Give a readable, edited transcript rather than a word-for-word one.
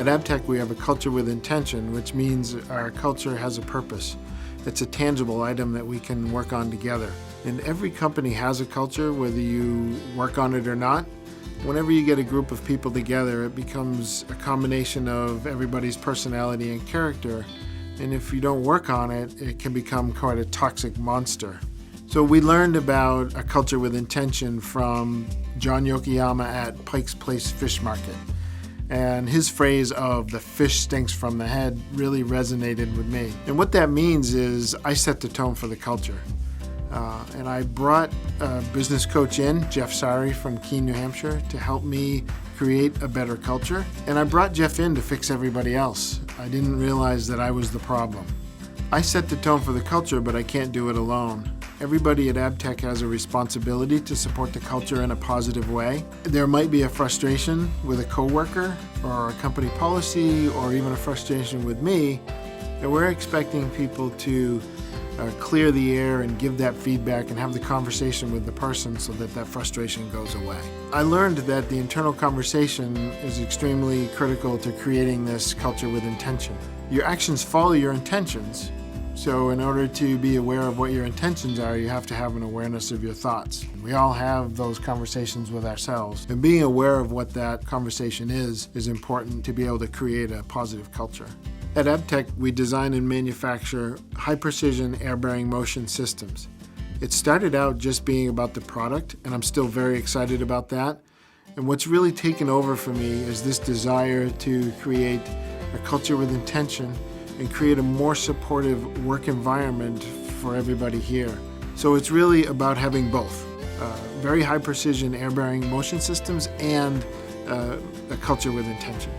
At ABTech, we have a culture with intention, which means our culture has a purpose. It's a tangible item that we can work on together. And every company has a culture, whether you work on it or not. Whenever you get a group of people together, it becomes a combination of everybody's personality and character. And if you don't work on it, it can become quite a toxic monster. So we learned about a culture with intention from John Yokoyama at Pike's Place Fish Market. And his phrase of "the fish stinks from the head" really resonated with me. And what that means is I set the tone for the culture. And I brought a business coach in, Jeff Sari from Keene, New Hampshire, to help me create a better culture. And I brought Jeff in to fix everybody else. I didn't realize that I was the problem. I set the tone for the culture, but I can't do it alone. Everybody at ABTech has a responsibility to support the culture in a positive way. There might be a frustration with a coworker or a company policy or even a frustration with me, and we're expecting people to clear the air and give that feedback and have the conversation with the person so that that frustration goes away. I learned that the internal conversation is extremely critical to creating this culture with intention. Your actions follow your intentions. So in order to be aware of what your intentions are, you have to have an awareness of your thoughts. We all have those conversations with ourselves. And being aware of what that conversation is important to be able to create a positive culture. At ABTech, we design and manufacture high-precision air-bearing motion systems. It started out just being about the product, and I'm still very excited about that. And what's really taken over for me is this desire to create a culture with intention and create a more supportive work environment for everybody here. So it's really about having both, very high-precision air-bearing motion systems and a culture with intention.